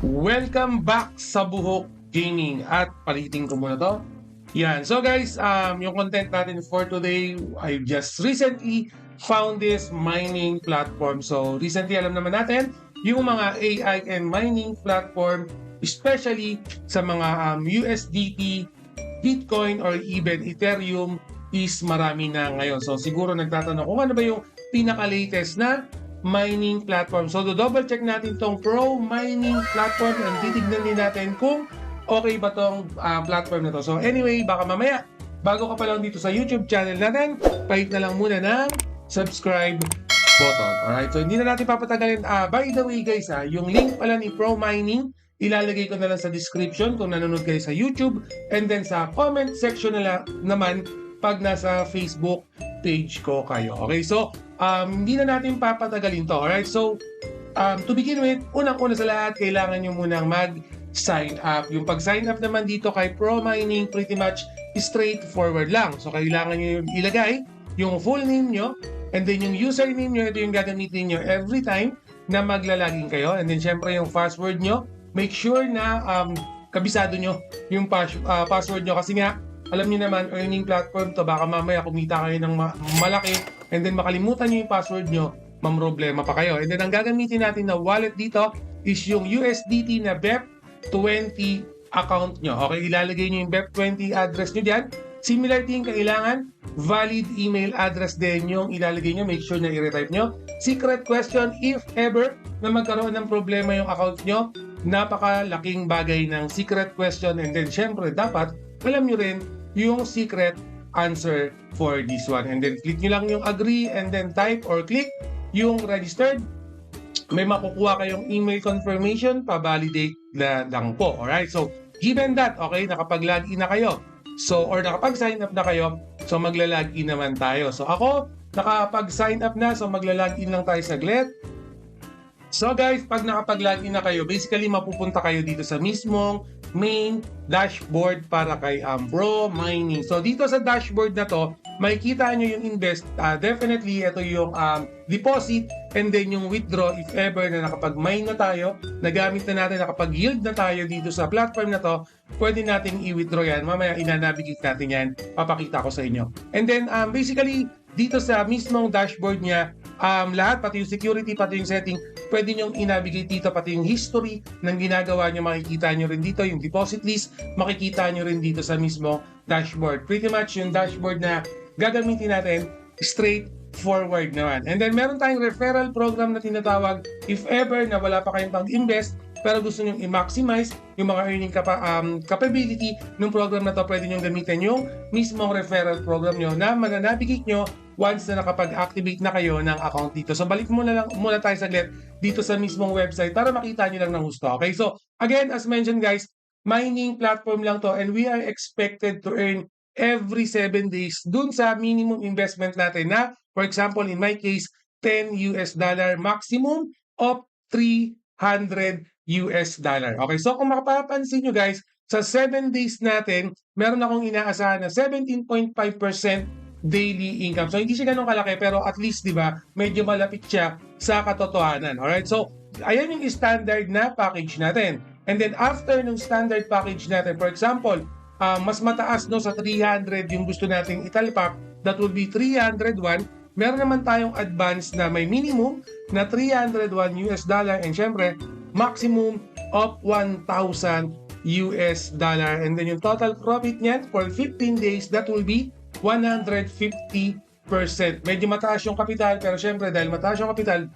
Welcome back sa Buhok Gaming at palitin ko muna to. Yan. So guys, yung content natin for today, I just recently found this mining platform. So recently alam naman natin yung mga AI and mining platform, especially sa mga USDT, Bitcoin or even Ethereum is marami na ngayon. So siguro nagtatanong kung ano ba yung pinaka-latest na mining platform. So, double check natin tong Pro Mining platform and titignan din natin kung okay ba tong platform na to. So, anyway, baka mamaya, bago ka pa lang dito sa YouTube channel natin, pahit na lang muna ng subscribe button. Alright, so hindi na natin papatagalin. By the way guys, yung link pala ni Pro Mining, ilalagay ko na lang sa description kung nanonood kayo sa YouTube, and then sa comment section na naman pag nasa Facebook page ko kayo. Okay, so hindi na natin papatagalin to. Alright, so to begin with, unang-una sa lahat, kailangan nyo munang mag-sign up. Yung pag-sign up naman dito kay Pro Mining, pretty much straightforward lang. So kailangan nyo yung ilagay yung full name nyo, and then yung username nyo, ito yung gagamitin nyo every time na maglalagin kayo. And then syempre yung password nyo, make sure na kabisado nyo yung password nyo, kasi nga alam niyo naman, earning platform to, baka mamaya kumita kayo ng malaki and then makalimutan niyo yung password nyo, mamroblema pa kayo. And then ang gagamitin natin na wallet dito is yung USDT na BEP20 account nyo. Okay, ilalagay nyo yung BEP20 address nyo dyan. Similar din, kailangan valid email address din yung ilalagay nyo. Make sure na i-retype nyo. Secret question, if ever na magkaroon ng problema yung account nyo, napakalaking bagay ng secret question. And then syempre dapat alam nyo rin yung secret answer for this one. And then click nyo lang yung agree and then type or click yung registered. May makukuha kayong email confirmation, pa-validate na lang po. Alright, so given that, okay, nakapag-login na kayo. So, or nakapag-sign up na kayo, so magla-login naman tayo. So ako, nakapag-sign up na, so magla-login lang tayo saglit. So guys, pag nakapag-login na kayo, basically mapupunta kayo dito sa mismong main dashboard para kay Pro Mining. So dito sa dashboard na to, makikita nyo yung invest. Definitely, ito yung deposit and then yung withdraw if ever na nakapag-mine na tayo, nagamit na natin, nakapag-yield na tayo dito sa platform na to, pwede nating i-withdraw yan. Mamaya inanavigate natin yan, papakita ko sa inyo. And then basically, dito sa mismong dashboard niya, lahat, pati yung security, pati yung setting, pwede nyong i-navigate dito, pati yung history ng ginagawa nyo, makikita nyo rin dito, yung deposit list, makikita nyo rin dito sa mismo dashboard. Pretty much yung dashboard na gagamitin natin, straightforward naman. And then meron tayong referral program na tinatawag, if ever na wala pa kayong pag-invest, pero gusto nyo i-maximize yung mga earning capability ng program na to, pwede nyo gamitin yung mismong referral program nyo na mananavigate nyo once na nakapag-activate na kayo ng account dito. So balik muna tayo saglit dito sa mismong website para makita nyo lang ng gusto. Okay, so again, as mentioned guys, mining platform lang to and we are expected to earn every 7 days dun sa minimum investment natin na, for example, in my case, $10 maximum of $300. Okay, so kung makapapansin nyo guys, sa 7 days natin, meron akong inaasahan na 17.5% daily income. So hindi siya ganun kalaki, pero at least 'di ba, medyo malapit siya sa katotohanan. Alright? So ayan yung standard na package natin. And then after ng standard package natin, for example, mas mataas no sa 300 yung gusto nating italpak, that will be 301. Meron naman tayong advance na may minimum na $301 and syempre maximum of $1,000. And then yung total profit niyan for 15 days, that will be 150%. Medyo mataas yung kapital, pero syempre dahil mataas yung kapital,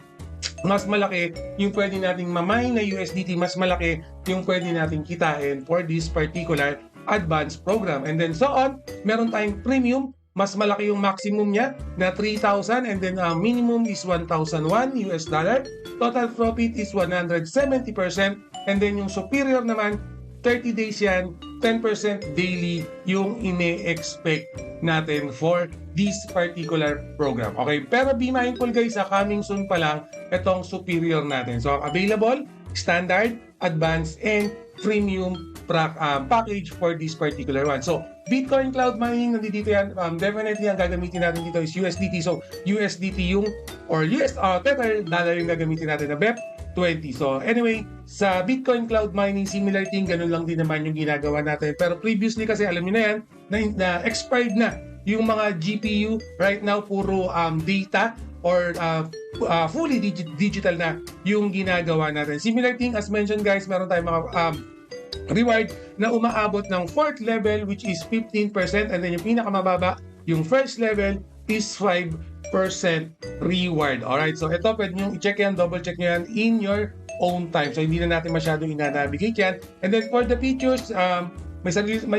mas malaki yung pwede nating mamine na USDT, mas malaki yung pwede nating kitain for this particular advanced program. And then so on, meron tayong premium, mas malaki yung maximum niya na 3,000 and then minimum is $1,001. Total profit is 170%. And then yung superior naman, 30 days yan, 10% daily yung ine-expect natin for this particular program. Okay, pero be mindful guys, coming soon pa lang itong superior natin. So available, standard, advanced, and premium package for this particular one. So Bitcoin Cloud Mining, nandito yan. Definitely ang gagamitin natin dito is USDT. So USDT yung, or US Tether dollar yung gagamitin natin na BEP 20. So anyway, sa Bitcoin Cloud Mining, similar thing, ganun lang din naman yung ginagawa natin. Pero previously kasi, alam niyo na yan, na expired na yung mga GPU. Right now, puro data or fully digital na yung ginagawa natin. Similar thing, as mentioned guys, meron tayong mga reward na umaabot ng 4th level, which is 15%, and then yung pinakamababa, yung first level is 5% reward. Alright, so ito pwede nyo i-check yan, double check nyo yan in your own time. So hindi na natin masyadong ina-navigate yan. And then for the features, may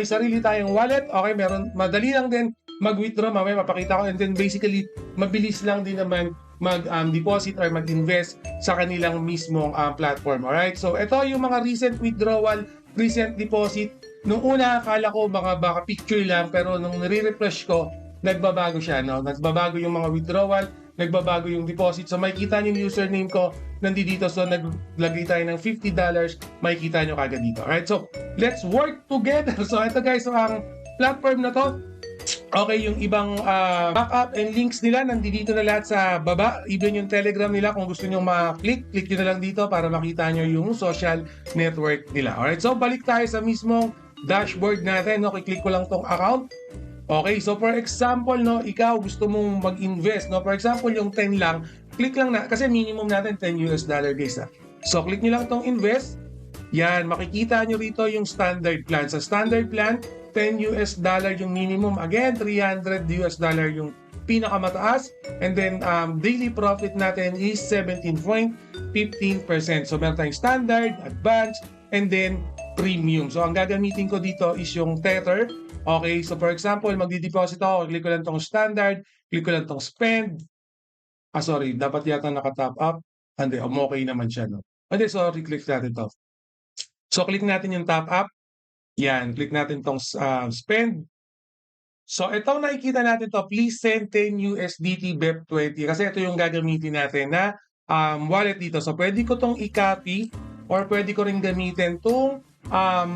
sarili tayong wallet. Okay, meron, madali lang din mag-withdraw, mamaya mapakita ko. And then basically, mabilis lang din naman mag-deposit or mag-invest sa kanilang mismong platform. Alright, so ito yung mga recent withdrawal, recent deposit. Nung una, akala ko baka picture lang, pero nung nire-refresh ko, nagbabago siya, no? Nagbabago yung mga withdrawal, nagbabago yung deposit. So makikita niyo yung username ko nandito. So naglagay tayo ng $50, makikita niyo kagad dito. Alright, so let's work together. So ito guys, so ang platform na to, okay, yung ibang backup and links nila nandito na lahat sa baba. Even yung Telegram nila, kung gusto nyo click nyo na lang dito para makita nyo yung social network nila. Alright, so balik tayo sa mismong dashboard natin. No? Click ko lang tong account. Okay, so for example, no, ikaw gusto mong mag-invest, no? For example, yung 10 lang, click lang na, kasi minimum natin $10 guys. So click nyo lang tong invest. Yan, makikita nyo rito yung standard plan. Sa standard plan, $10 yung minimum. Again, $300 yung pinakamataas. And then, daily profit natin is 17.15%. So, meron tayong standard, advanced, and then premium. So, ang gagamitin ko dito is yung Tether. Okay, so for example, magdi-deposit ako. Click ko lang tong standard, click ko lang tong spend. Sorry, dapat yata naka-top up. Hindi, okay naman siya, no? Hindi, sorry, click natin to. So, click natin yung top up. Yan, click natin tong spend. So, itong nakikita natin to, please send 10 USDT BEP20 kasi ito yung gagamitin natin na wallet dito. So, pwede ko tong i-copy or pwede ko rin gamitin tong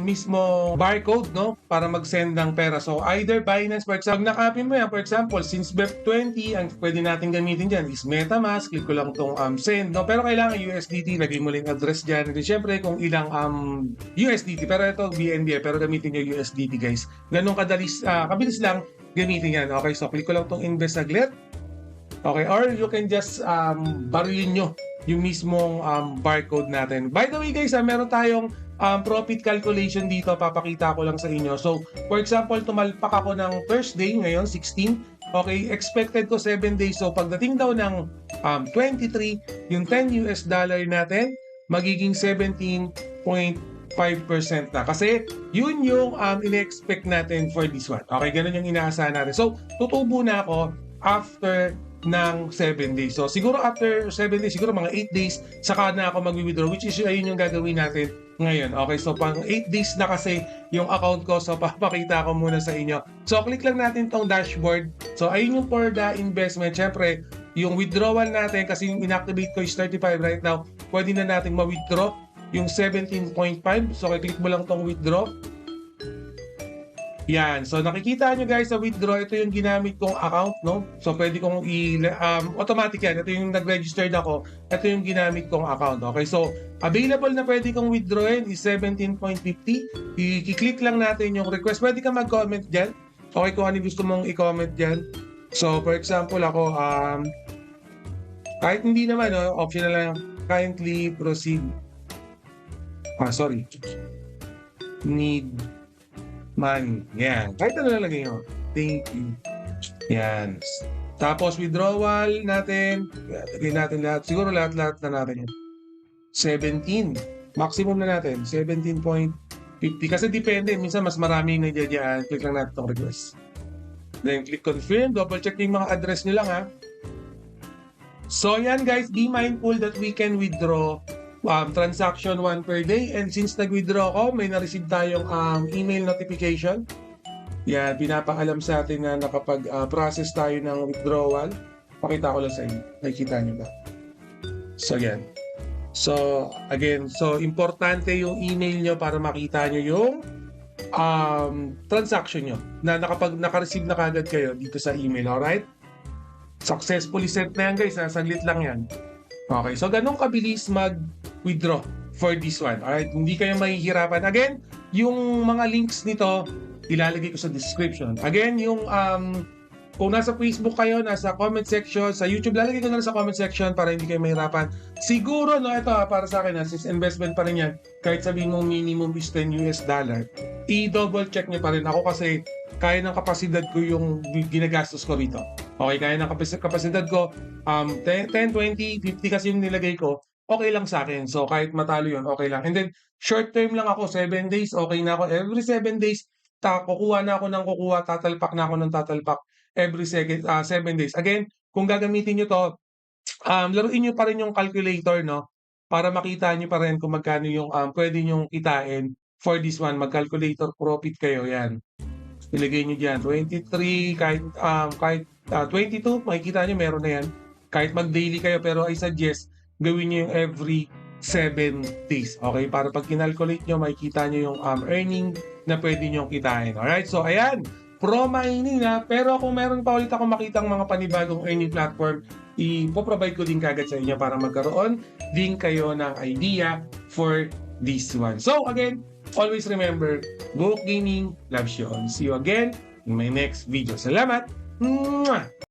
mismo barcode, no, para mag-send ng pera. So either Binance, for example, na-copy mo yan, for example, since BEP20, ang pwede natin gamitin dyan is MetaMask. Click ko lang tong send, no, pero kailangan USDT, lagay mo lang address dyan. And syempre kung ilang USDT, pero ito BNB, pero gamitin nyo USDT guys. Ganun kabilis lang gamitin yan. Okay, so click ko lang tong invest saglit. Okay, or you can just barilin nyo yung mismong barcode natin. By the way guys, meron tayong profit calculation dito, papakita ko lang sa inyo. So, for example, tumalpak ako ng first day, ngayon 16. Okay, expected ko 7 days. So, pagdating daw ng 23, yung $10 natin, magiging 17.5% na. Kasi, yun yung in-expect natin for this one. Okay, ganun yung inaasahan natin. So, tutubo na ako after ng 7 days. So, siguro after 7 days, siguro mga 8 days, saka na ako mag-withdraw, which is ayun yung gagawin natin ngayon. Okay, so pang 8 days na kasi yung account ko, so papakita ko muna sa inyo. So, click lang natin tong dashboard. So, ayun yung for the investment. Siyempre, yung withdrawal natin, kasi yung inactivate ko is 35 right now, pwede na natin ma-withdraw yung 17.5. So, click mo lang tong withdraw. Yan. So, nakikita nyo guys sa withdraw, ito yung ginamit kong account, no? So, pwede kong automatic yan. Ito yung nag-registered ako. Ito yung ginamit kong account. Okay? So, available na pwede kong withdrawin is 17.50. I-click lang natin yung request. Pwede ka mag-comment dyan. Okay, kung ano gusto mong i-comment dyan. So, for example, ako, kahit hindi naman, no? Optional lang. Kindly proceed. Sorry. Need money. Yan. Kahit ano nalagay nyo. Thank you. Yan. Tapos withdrawal natin. Lagay natin lahat. Siguro lahat na natin yan. 17. Maximum na natin. 17.50. Kasi depende. Minsan mas maraming nagyayaan. Click lang natin itong request. Then click confirm. Double check yung mga address nyo lang ha. So yan guys. Be mindful that we can withdraw transaction 1 per day, and since nag-withdraw ko, may na-receive tayong email notification. Yan, pinapaalam sa atin na nakapag-process tayo ng withdrawal. Pakita ko lang sa inyo. Nakikita nyo ba? So yan. So again, so importante yung email nyo para makita nyo yung transaction nyo na naka-receive na kagad kayo dito sa email. Alright? Successfully sent na yan guys. Saglit lang yan. Okay, so ganun kabilis mag-withdraw for this one. Alright, hindi kayo mahihirapan. Again, yung mga links nito, ilalagay ko sa description. Again, yung kung nasa Facebook kayo, nasa comment section, sa YouTube, lalagay ko na lang sa comment section para hindi kayo mahirapan. Siguro, no, ito para sa akin, since investment pa rin yan, kahit sabihin mo minimum is $10, i-double check nyo pa rin. Ako kasi, kaya ng kapasidad ko yung ginagastos ko rito. Okay, kaya ng kapasidad ko, 10, 20, 50 kasi yung nilagay ko, okay lang sa akin. So, kahit matalo yun, okay lang. And then, short term lang ako, 7 days, okay na ako. Every 7 days, kukuha na ako ng kukuha, tatalpak na ako ng tatalpak every 7 days. Again, kung gagamitin nyo to, laruin nyo pa rin yung calculator, no? Para makita nyo pa rin kung magkano yung pwede nyong kitain for this one. Mag-calculator profit kayo, yan. Ilagay nyo dyan, 23, kahit 22, makikita nyo meron na yan. Kahit mag-daily kayo, pero I suggest, gawin nyo yung every 7 days. Okay? Para pag kinalculate nyo, makikita nyo yung earning na pwede nyo kitain. Alright? So, ayan. Pro mining na. Pero kung meron pa ulit ako makitang mga panibagong earning platform, ipoprovide ko din kagad sa inyo para magkaroon din kayo ng idea for this one. So, again, always remember, Buhok Gaming loves you all. See you again in my next video. Salamat! Mwah!